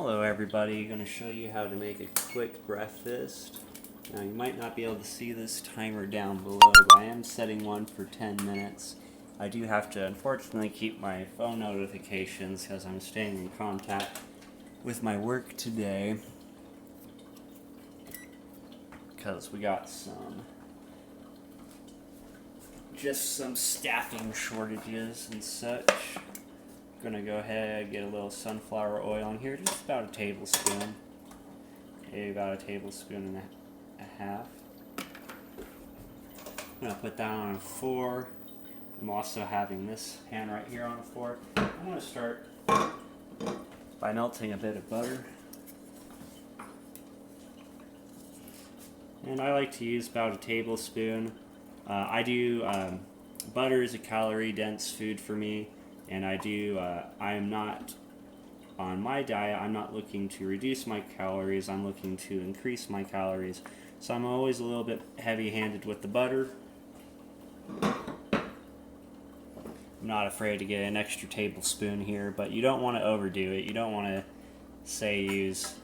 Hello everybody, going to show you how to make a quick breakfast. Now you might not be able to see this timer down below, but I am setting one for 10 minutes. I do have to unfortunately keep my phone notifications because I'm staying in contact with my work today. Because we got some staffing shortages and such. Gonna go ahead, get a little sunflower oil in here, just about a tablespoon. Okay, about a tablespoon and a half. I'm gonna put that on a fork. I'm also having this pan right here on a fork. I'm gonna start by melting a bit of butter. And I like to use about a tablespoon. Butter is a calorie-dense food for me. And I'm not, on my diet, I'm not looking to reduce my calories, I'm looking to increase my calories. So I'm always a little bit heavy-handed with the butter. I'm not afraid to get an extra tablespoon here, but you don't want to overdo it. You don't want to, say, use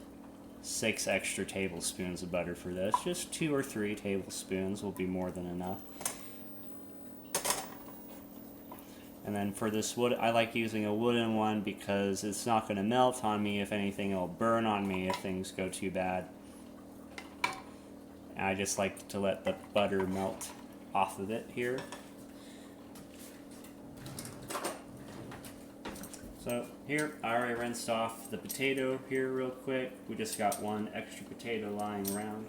6 extra tablespoons of butter for this. Just 2 or 3 tablespoons will be more than enough. And then for this wood, I like using a wooden one because it's not going to melt on me. If anything, it'll burn on me if things go too bad. And I just like to let the butter melt off of it here. So here, I already rinsed off the potato here real quick. We just got one extra potato lying around.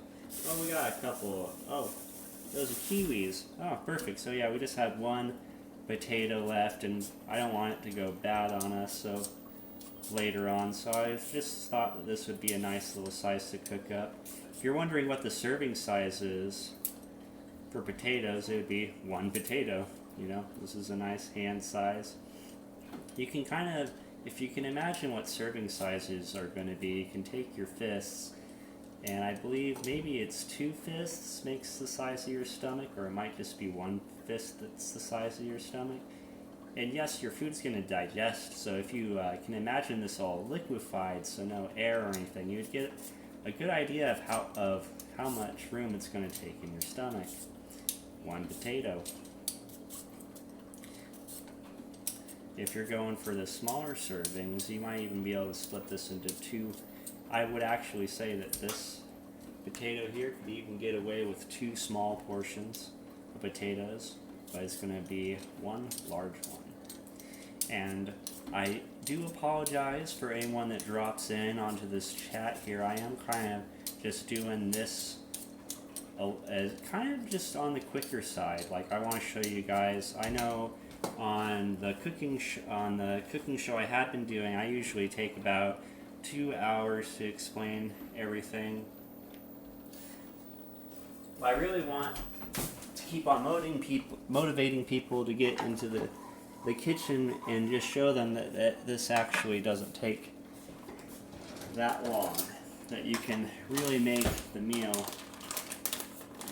Oh, we got a couple. Oh, those are kiwis. Oh, perfect. So yeah, we just had one potato left, and I don't want it to go bad on us so later on, so I just thought that this would be a nice little size to cook up. If you're wondering what the serving size is for potatoes, it would be 1 potato. You know, this is a nice hand size. You can kind of, if you can imagine what serving sizes are going to be, you can take your fists, and I believe maybe it's 2 fists makes the size of your stomach, or it might just be 1 fist that's the size of your stomach. And yes, your food's going to digest, so if you can imagine this all liquefied, so no air or anything, you would get a good idea of how much room it's going to take in your stomach. 1 potato. If you're going for the smaller servings, you might even be able to split this into 2. I would actually say that this potato here could even get away with 2 small portions of potatoes, but it's going to be 1 large one. And I do apologize for anyone that drops in onto this chat here. I am kind of just doing this kind of just on the quicker side. Like, I want to show you guys. I know on the cooking show I had been doing, I usually take about 2 hours to explain everything. But I really want to keep on motivating people to get into the kitchen and just show them that this actually doesn't take that long. That you can really make the meal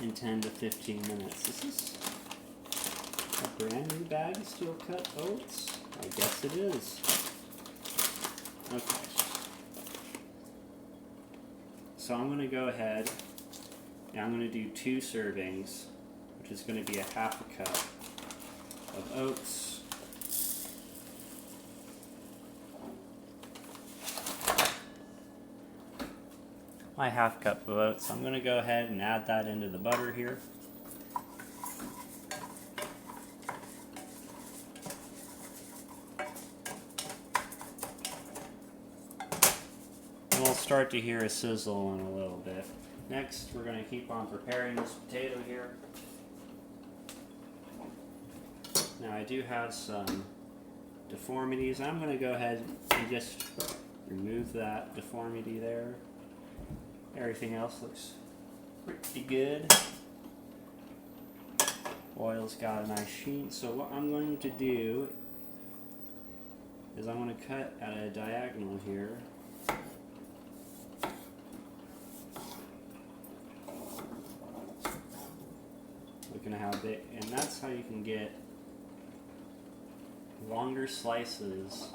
in 10 to 15 minutes. This is a brand new bag of steel cut oats. I guess it is. Okay. So I'm going to go ahead and I'm going to do 2 servings, which is going to be a half a cup of oats. My half cup of oats. I'm going to go ahead and add that into the butter here. And we'll start to hear a sizzle in a little bit. Next, we're going to keep on preparing this potato here. Now, I do have some deformities. I'm going to go ahead and just remove that deformity there. Everything else looks pretty good. Oil's got a nice sheen. So what I'm going to do is I'm going to cut at a diagonal here. Looking at how big, and that's how you can get longer slices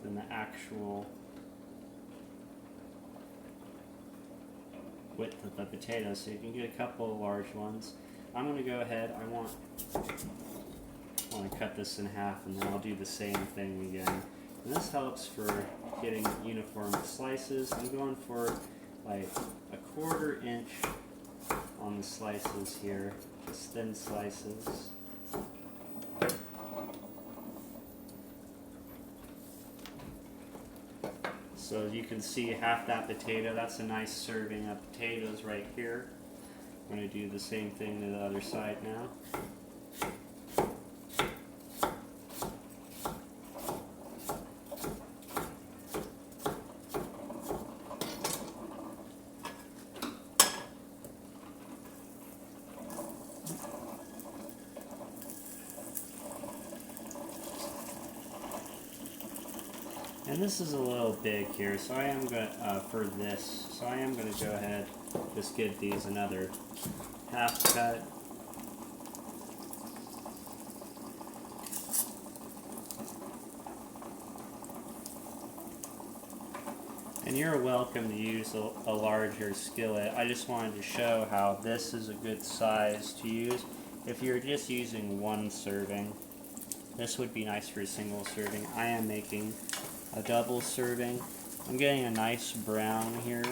than the actual width of the potato, so you can get a couple of large ones. I'm going to go ahead, I want to cut this in half, and then I'll do the same thing again. And this helps for getting uniform slices. I'm going for like a 1/4 inch on the slices here, just thin slices. So you can see half that potato, that's a nice serving of potatoes right here. I'm going to do the same thing to the other side now. And this is a little big here, so I am going to, for this, so I am going to go ahead, just give these another half cut. And you're welcome to use a larger skillet. I just wanted to show how this is a good size to use. If you're just using one serving, this would be nice for a single serving. I am making a double serving. I'm getting a nice brown here.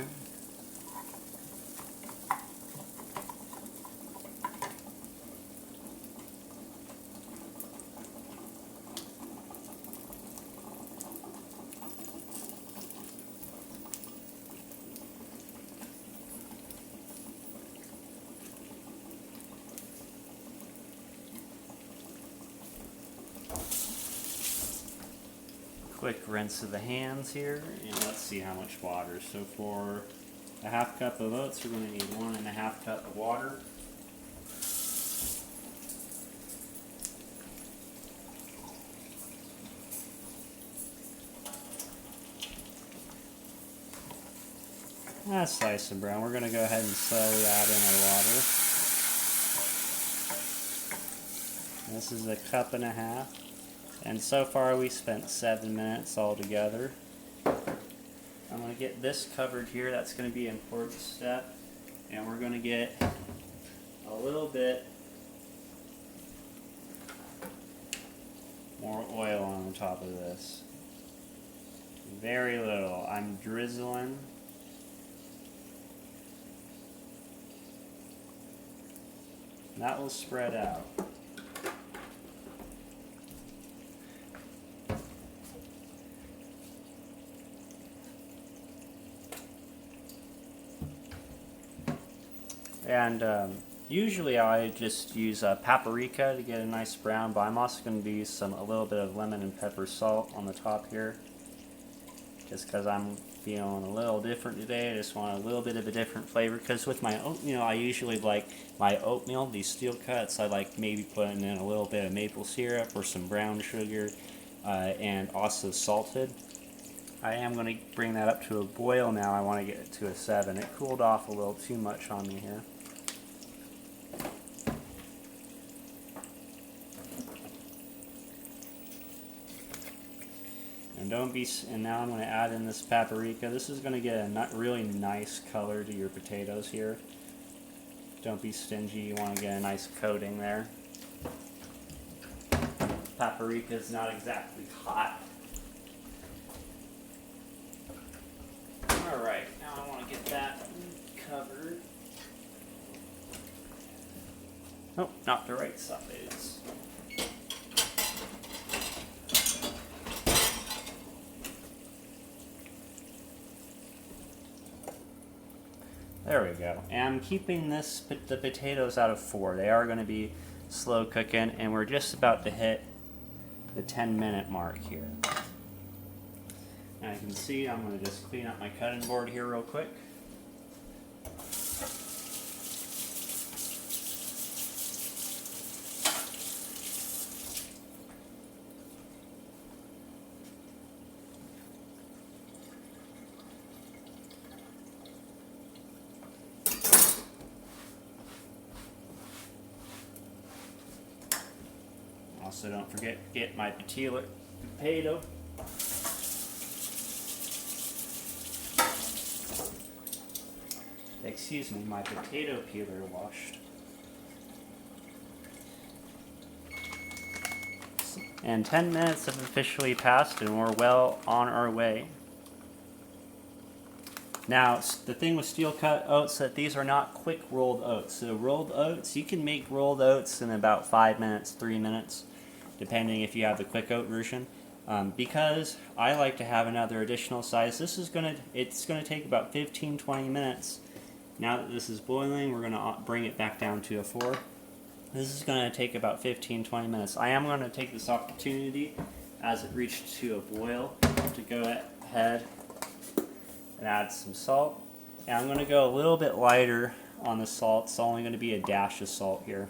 Quick rinse of the hands here, and let's see how much water. So for a half cup of oats, we're going to need 1½ cup of water. A slice of brown. We're going to go ahead and slowly add in our water. This is a 1½ cup. And so far we spent 7 minutes altogether. I'm going to get this covered here. That's going to be an important step. And we're going to get a little bit more oil on the top of this. Very little. I'm drizzling. That will spread out. And usually I just use paprika to get a nice brown, but I'm also going to use a little bit of lemon and pepper salt on the top here. Just because I'm feeling a little different today, I just want a little bit of a different flavor. Because with my oatmeal, I usually like my oatmeal, these steel cuts, I like maybe putting in a little bit of maple syrup or some brown sugar, and also salted. I am going to bring that up to a boil now. I want to get it to a 7. It cooled off a little too much on me here. And now I'm going to add in this paprika. This is going to get a really nice color to your potatoes here. Don't be stingy. You want to get a nice coating there. Paprika is not exactly hot. Alright, now I want to get that covered. Oh, not the right size. There we go. And I'm keeping the potatoes out of 4. They are going to be slow cooking, and we're just about to hit the 10-minute mark here. And I can see I'm going to just clean up my cutting board here real quick. Also, don't forget to get my potato. excuse me, my potato peeler washed. And 10 minutes have officially passed and we're well on our way. Now, the thing with steel cut oats that these are not quick rolled oats. So rolled oats, you can make rolled oats in about 5 minutes, 3 minutes, depending if you have the quick oat version. Because I like to have another additional size, it's gonna take about 15-20 minutes. Now that this is boiling, we're gonna bring it back down to a 4. This is gonna take about 15-20 minutes. I am gonna take this opportunity as it reached to a boil to go ahead and add some salt. And I'm going to go a little bit lighter on the salt. It's only going to be a dash of salt here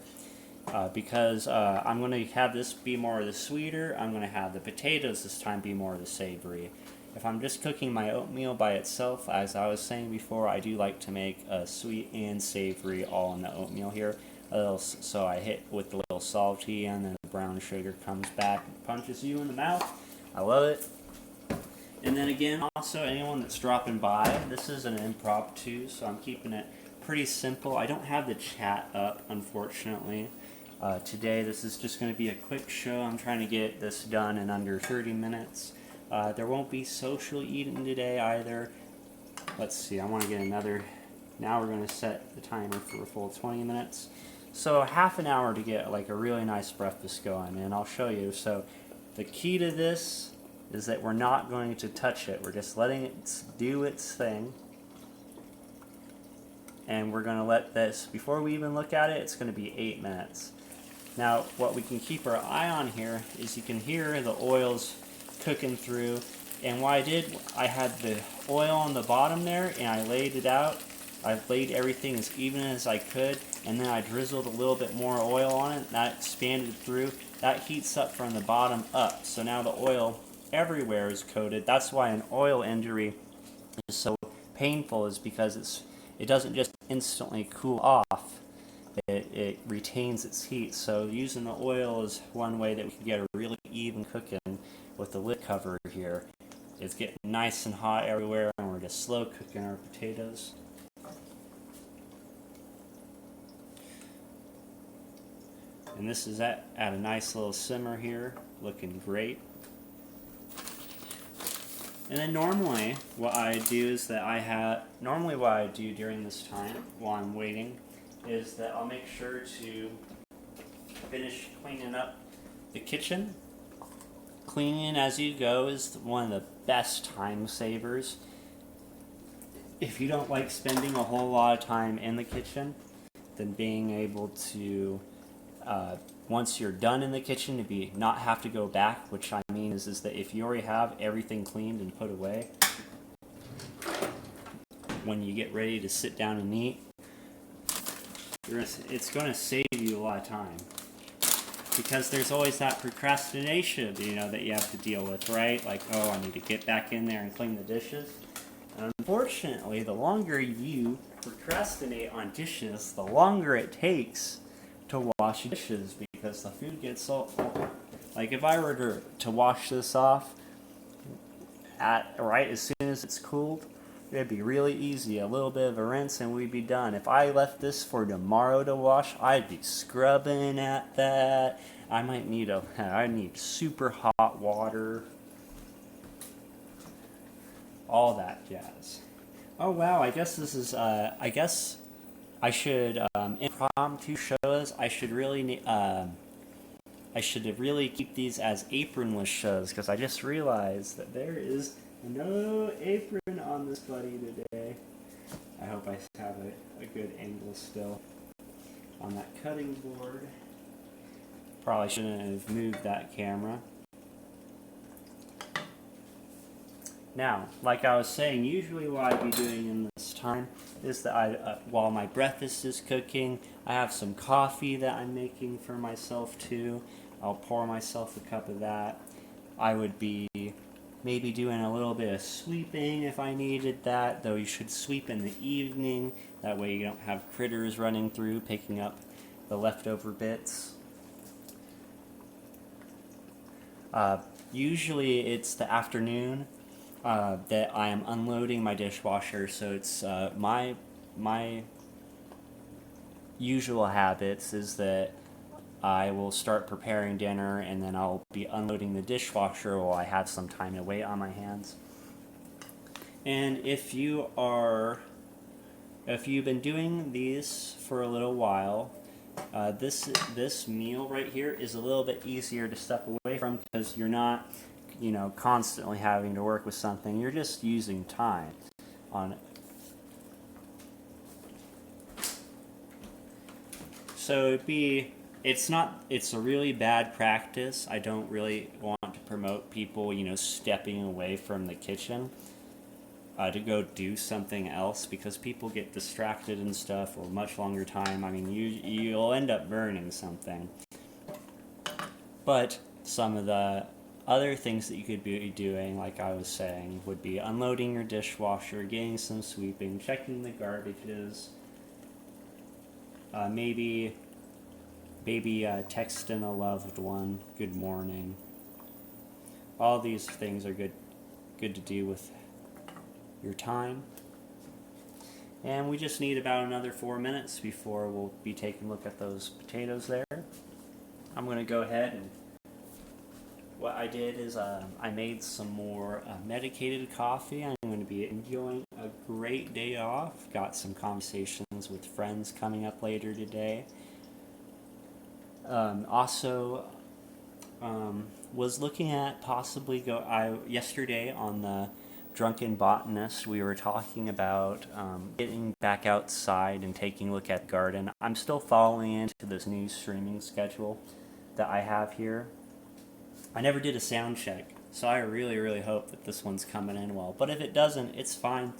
because I'm going to have this be more of the sweeter. I'm going to have the potatoes this time be more of the savory. If I'm just cooking my oatmeal by itself, as I was saying before, I do like to make a sweet and savory all in the oatmeal here. So I hit with the little salty and then the brown sugar comes back and punches you in the mouth. I love it. And then again, also anyone that's dropping by, this is an impromptu, so I'm keeping it pretty simple. I don't have the chat up, unfortunately. Today, this is just going to be a quick show. I'm trying to get this done in under 30 minutes. There won't be social eating today either. Let's see, I want to get another. Now we're going to set the timer for a full 20 minutes. So half an hour to get like a really nice breakfast going, and I'll show you. So the key to this is that we're not going to touch it. We're just letting it do its thing. And we're going to let this, before we even look at it, it's going to be 8 minutes. Now, what we can keep our eye on here is you can hear the oils cooking through. And what I did, I had the oil on the bottom there, and I laid it out. I laid everything as even as I could, and then I drizzled a little bit more oil on it. That expanded through. That heats up from the bottom up. So now the oil everywhere is coated. That's why an oil injury is so painful, is because it doesn't just instantly cool off. It retains its heat. So using the oil is one way that we can get a really even cooking with the lid cover here. It's getting nice and hot everywhere, and we're just slow cooking our potatoes. And this is at a nice little simmer here, looking great. And then normally what I do is that what I do during this time while I'm waiting is that I'll make sure to finish cleaning up the kitchen. Cleaning as you go is one of the best time savers. If you don't like spending a whole lot of time in the kitchen, then being able to once you're done in the kitchen to not have to go back, which I mean is that if you already have everything cleaned and put away, when you get ready to sit down and eat, it's going to save you a lot of time. Because there's always that procrastination, that you have to deal with, right? Like, oh, I need to get back in there and clean the dishes. And unfortunately, the longer you procrastinate on dishes, the longer it takes to wash dishes, because the food gets so like if I were to wash this off as soon as it's cooled, it'd be really easy. A little bit of a rinse and we'd be done. If I left this for tomorrow to wash, I'd be scrubbing at that. I need super hot water, all that jazz. Oh wow, I guess this is I should impromptu shows. I should really keep these as apronless shows, because I just realized that there is no apron on this buddy today. I hope I have a good angle still on that cutting board. Probably shouldn't have moved that camera. Now, like I was saying, usually what I'd be doing in this time is that while my breakfast is cooking, I have some coffee that I'm making for myself too. I'll pour myself a cup of that. I would be maybe doing a little bit of sweeping if I needed that, though you should sweep in the evening. That way you don't have critters running through picking up the leftover bits. Usually it's the afternoon that I am unloading my dishwasher, so it's my my usual habits is that I will start preparing dinner and then I'll be unloading the dishwasher while I have some time to wait on my hands. And if you've been doing these for a little while, this meal right here is a little bit easier to step away from because you're not, constantly having to work with something. You're just using time on it. So it's a really bad practice. I don't really want to promote people, stepping away from the kitchen to go do something else because people get distracted and stuff for a much longer time. I mean, you'll end up burning something. But some of the other things that you could be doing, like I was saying, would be unloading your dishwasher, getting some sweeping, checking the garbages, maybe texting a loved one, good morning. All these things are good to do with your time. And we just need about another 4 minutes before we'll be taking a look at those potatoes there. I'm going to go ahead and what I did is I made some more medicated coffee. I'm going to be enjoying a great day off. Got some conversations with friends coming up later today. Also, was looking at possibly yesterday on the Drunken Botanist, we were talking about getting back outside and taking a look at the garden. I'm still following into this new streaming schedule that I have here. I never did a sound check, so I really, really hope that this one's coming in well. But if it doesn't, it's fine.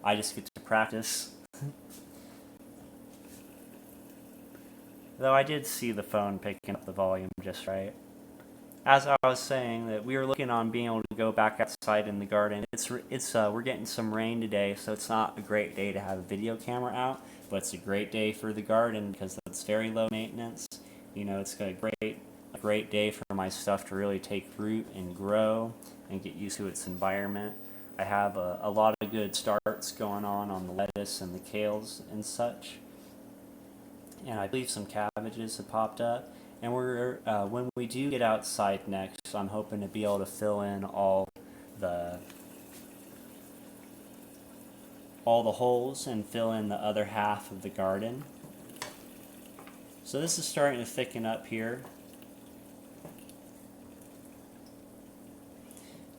I just get to practice. Though I did see the phone picking up the volume just right. As I was saying, that we were looking on being able to go back outside in the garden. We're getting some rain today, so it's not a great day to have a video camera out, but it's a great day for the garden because it's very low maintenance. It's a great day for my stuff to really take root and grow and get used to its environment. I have a lot of good starts going on the lettuce and the kales and such. And I believe some cabbages have popped up. And we're when we do get outside next, I'm hoping to be able to fill in all the holes and fill in the other half of the garden. So this is starting to thicken up here.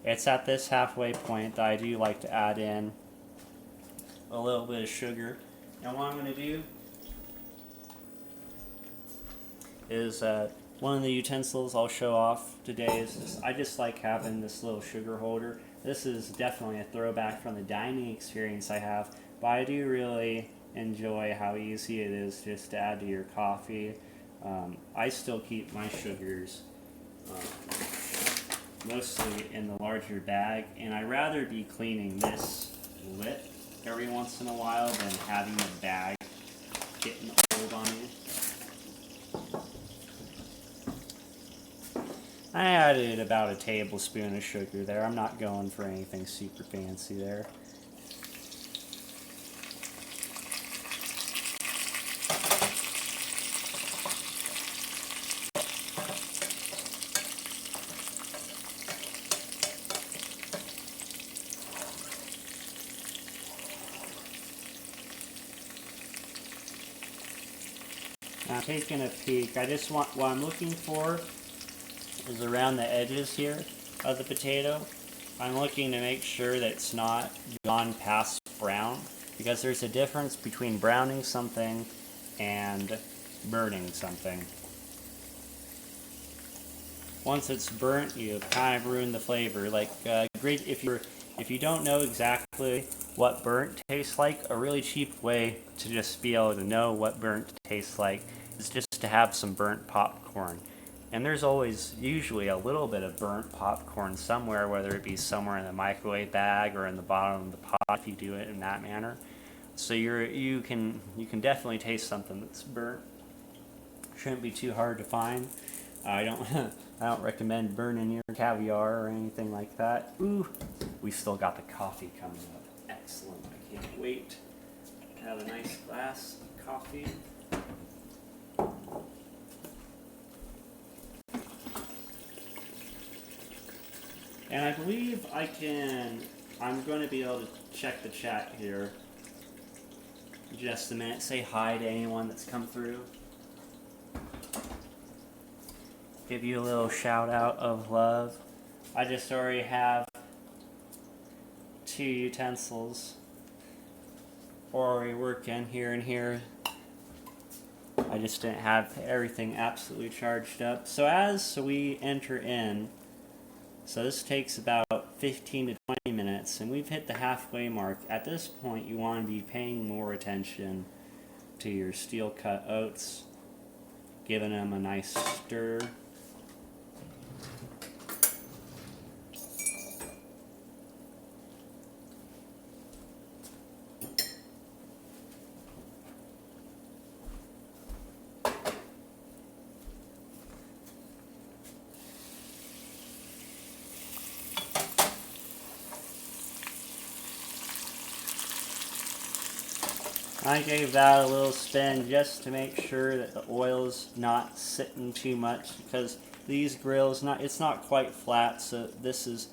It's at this halfway point that I do like to add in a little bit of sugar. And what I'm going to do is one of the utensils I'll show off today is I just like having this little sugar holder. This is definitely a throwback from the dining experience I have, but I do really enjoy how easy it is just to add to your coffee. I still keep my sugars mostly in the larger bag, and I'd rather be cleaning this lip every once in a while than having the bag getting old on you. I added about a tablespoon of sugar there. I'm not going for anything super fancy there. Now taking a peek, what I'm looking for is around the edges here of the potato. I'm looking to make sure that it's not gone past brown, because there's a difference between browning something and burning something. Once it's burnt, you kind of ruin the flavor. If you don't know exactly what burnt tastes like, a really cheap way to just be able to know what burnt tastes like is just to have some burnt popcorn. And there's usually a little bit of burnt popcorn somewhere, whether it be somewhere in the microwave bag or in the bottom of the pot if you do it in that manner. So you can definitely taste something that's burnt. Shouldn't be too hard to find. I don't recommend burning your caviar or anything like that. Ooh, we still got the coffee coming up. Excellent. I can't wait. have a nice glass of coffee. And I believe I'm going to be able to check the chat here in just a minute. Say hi to anyone that's come through. Give you a little shout out of love. I just already have 2 utensils already working here and here. I just didn't have everything absolutely charged up. So as we enter in, so this takes about 15 to 20 minutes, and we've hit the halfway mark. At this point, you want to be paying more attention to your steel cut oats, giving them a nice stir. I gave that a little spin just to make sure that the oil's not sitting too much, because these grills, it's not quite flat, so this is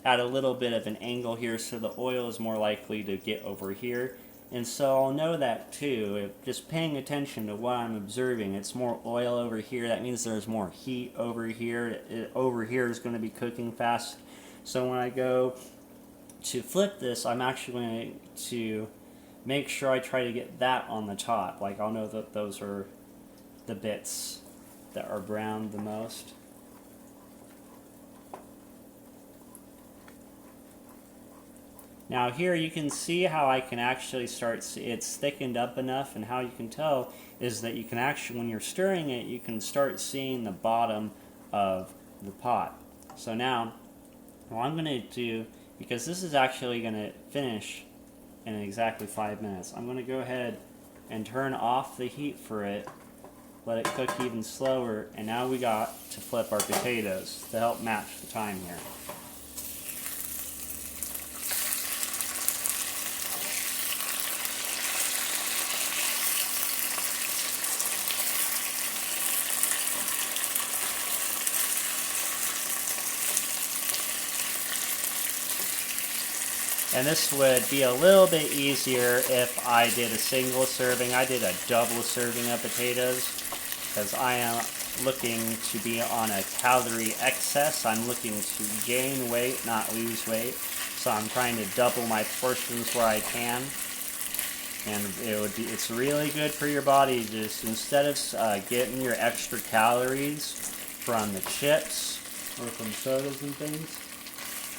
at a little bit of an angle here, so the oil is more likely to get over here. And so I'll know that too, if just paying attention to what I'm observing. It's more oil over here, that means there's more heat over here. Over here is going to be cooking fast. So when I go to flip this, I'm actually going to make sure I try to get that on the top. Like, I'll know that those are the bits that are browned the most. Now here you can see how I can actually it's thickened up enough, and how you can tell is that you can actually, when you're stirring it, you can start seeing the bottom of the pot. So now, what I'm going to do, because this is actually going to finish in exactly 5 minutes, I'm going to go ahead and turn off the heat for it, let it cook even slower, and now we got to flip our potatoes to help match the time here. And this would be a little bit easier if I did a single serving. I did a double serving of potatoes because I am looking to be on a calorie excess. I'm looking to gain weight, not lose weight. So I'm trying to double my portions where I can. And it's really good for your body. Just instead of getting your extra calories from the chips or from sodas and things,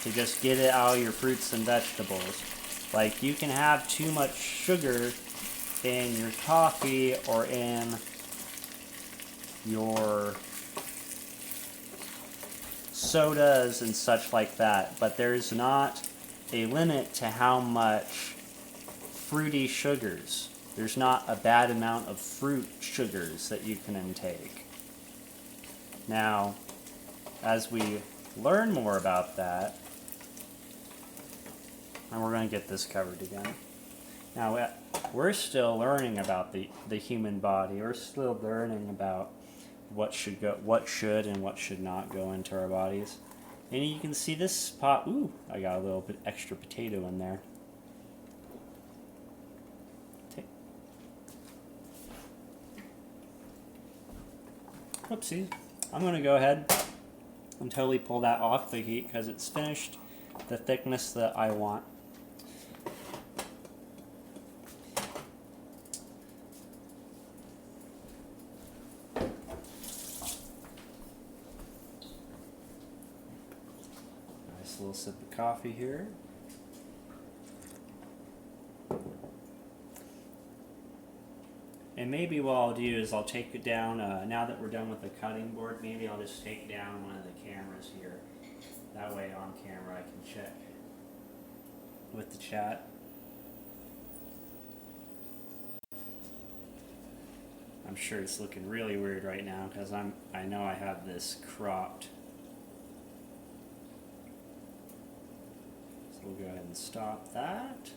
to just get it out of your fruits and vegetables. Like, you can have too much sugar in your coffee or in your sodas and such like that, but there's not a limit to how much fruity sugars. There's not a bad amount of fruit sugars that you can intake. Now, as we learn more about that, and we're going to get this covered again. Now, we're still learning about the human body. We're still learning about what should and what should not go into our bodies. And you can see this pot. Ooh, I got a little bit extra potato in there. Whoopsie. I'm going to go ahead and totally pull that off the heat because it's finished the thickness that I want. Nice little sip of coffee here. And maybe what I'll do is I'll take it down, now that we're done with the cutting board, maybe I'll just take down one of the cameras here. That way on camera I can check with the chat. I'm sure it's looking really weird right now because I know I have this cropped. So we'll go ahead and stop that.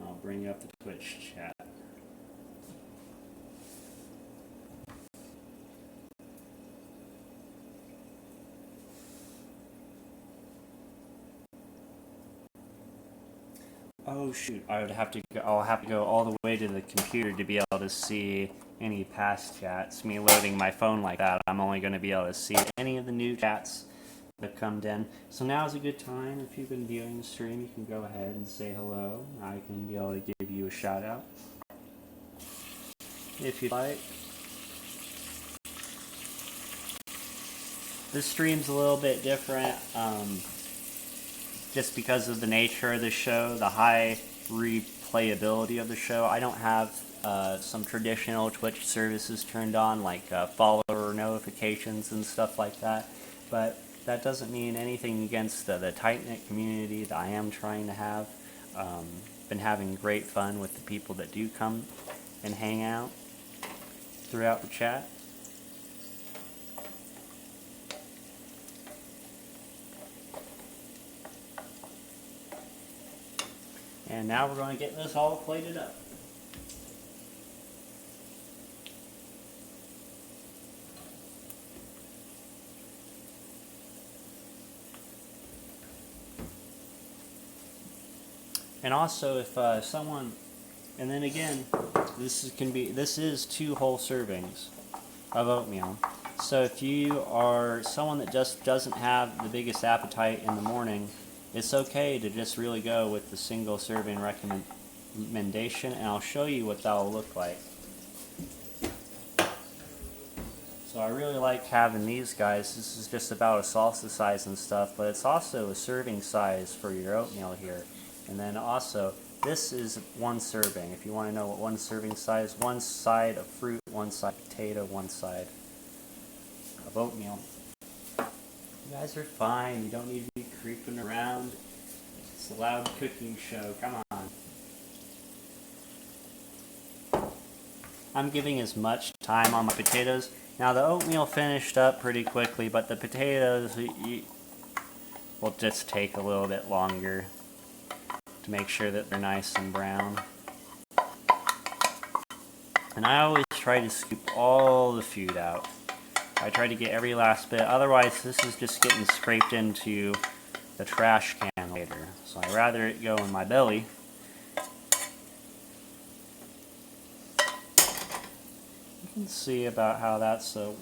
I'll bring up the Twitch chat. Oh shoot! I'll have to go all the way to the computer to be able to see any past chats. Me loading my phone like that, I'm only going to be able to see any of the new chats that come in. So now is a good time. If you've been viewing the stream, you can go ahead and say hello. I can be able to give you a shout out if you'd like. This stream's a little bit different. Just because of the nature of the show, the high replayability of the show. I don't have some traditional Twitch services turned on, like follower notifications and stuff like that. But that doesn't mean anything against the tight-knit community that I am trying to have. Been having great fun with the people that do come and hang out throughout the chat. And now we're going to get this all plated up. And also, if someone, and then again, this is 2 whole servings of oatmeal. So if you are someone that just doesn't have the biggest appetite in the morning, it's okay to just really go with the single serving recommendation, and I'll show you what that'll look like. So I really like having these guys. This is just about a salsa size and stuff, but it's also a serving size for your oatmeal here. And then also, this is 1 serving. If you want to know what 1 serving size, 1 side of fruit, 1 side of potato, 1 side of oatmeal. You guys are fine. You don't need to be creeping around. It's a loud cooking show. Come on. I'm giving as much time on my potatoes. Now the oatmeal finished up pretty quickly, but the potatoes will just take a little bit longer to make sure that they're nice and brown. And I always try to scoop all the food out. I try to get every last bit, otherwise this is just getting scraped into the trash can later. So I'd rather it go in my belly. You can see about how that's a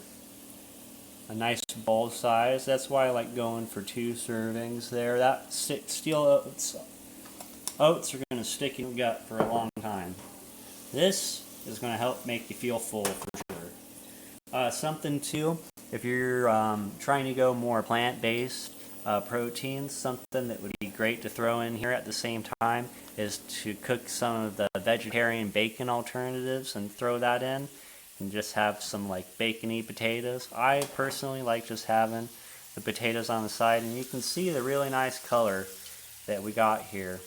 nice bowl size. That's why I like going for 2 servings there. That steel oats are going to stick in your gut for a long time. This is going to help make you feel full for sure. Something too, if you're trying to go more plant-based proteins, something that would be great to throw in here at the same time is to cook some of the vegetarian bacon alternatives and throw that in and just have some like bacony potatoes. I personally like just having the potatoes on the side, and you can see the really nice color that we got here.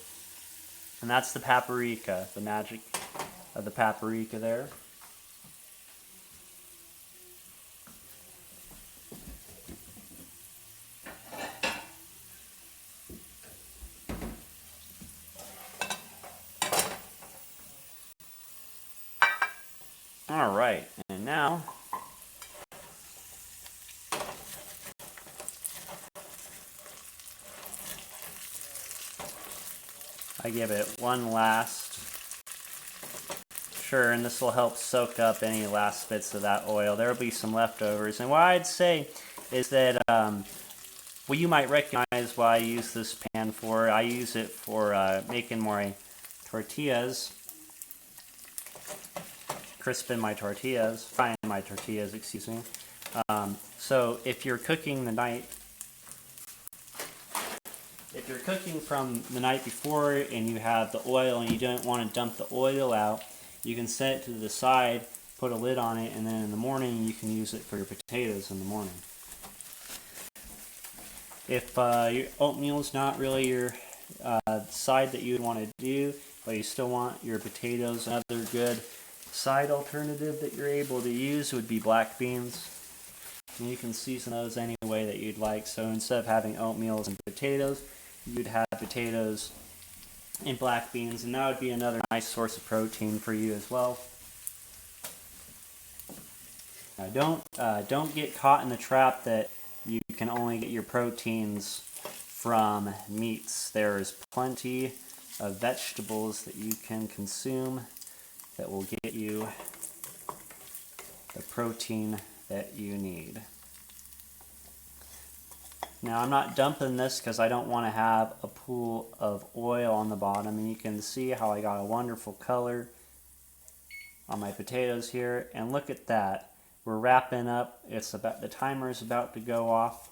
And that's the paprika, the magic of the paprika there. Alright, and now I give it one last sure, and this will help soak up any last bits of that oil. There will be some leftovers, and what I'd say is that well, you might recognize what I use this pan for. I use it for making my tortillas, crisping my tortillas, frying my tortillas, excuse me. So if you're cooking from the night before and you have the oil and you don't want to dump the oil out, you can set it to the side, put a lid on it, and then in the morning you can use it for your potatoes in the morning. If your oatmeal is not really your side that you would want to do, but you still want your potatoes, another good side alternative that you're able to use would be black beans. And you can season those any way that you'd like. So instead of having oatmeal and potatoes, you'd have potatoes and black beans, and that would be another nice source of protein for you as well. Now don't get caught in the trap that you can only get your proteins from meats. There's plenty of vegetables that you can consume that will get you the protein that you need. Now I'm not dumping this because I don't want to have a pool of oil on the bottom, and you can see how I got a wonderful color on my potatoes here, and look at that. We're wrapping up. The timer is about to go off.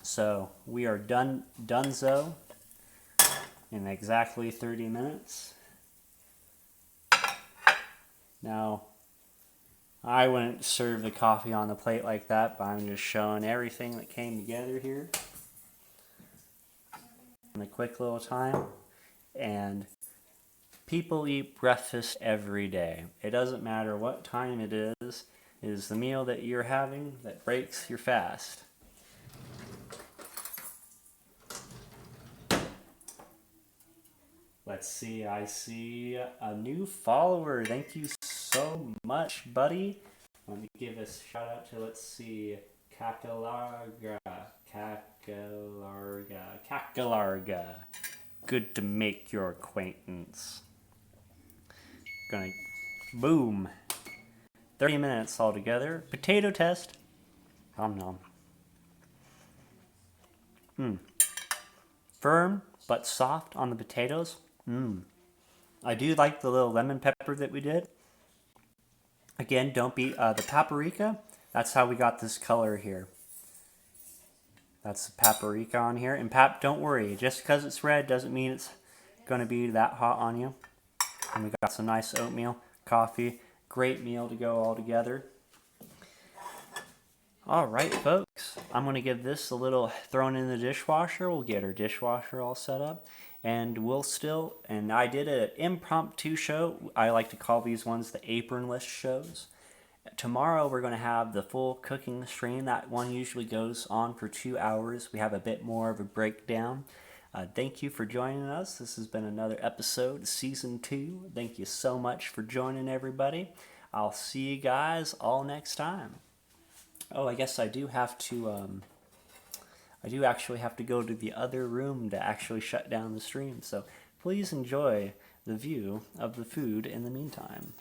So we are donezo in exactly 30 minutes. Now, I wouldn't serve the coffee on the plate like that, but I'm just showing everything that came together here in a quick little time. And people eat breakfast every day. It doesn't matter what time it is. It is the meal that you're having that breaks your fast. Let's see, I see a new follower. Thank you so much, buddy. Let me give a shout out to, let's see, Cacalarga. Good to make your acquaintance. Gonna, boom. 30 minutes altogether. Potato test. Nom nom. Firm but soft on the potatoes. I do like the little lemon pepper that we did. Again, don't be the paprika. That's how we got this color here. That's the paprika on here. And don't worry, just because it's red doesn't mean it's going to be that hot on you. And we got some nice oatmeal, coffee. Great meal to go all together. Alright folks, I'm going to give this a little thrown in the dishwasher. We'll get our dishwasher all set up. And I did an impromptu show. I like to call these ones the apronless shows. Tomorrow we're going to have the full cooking stream. That one usually goes on for 2 hours. We have a bit more of a breakdown. Thank you for joining us. This has been another episode, Season 2. Thank you so much for joining, everybody. I'll see you guys all next time. Oh, I guess I do have to, I do actually have to go to the other room to actually shut down the stream. So please enjoy the view of the food in the meantime.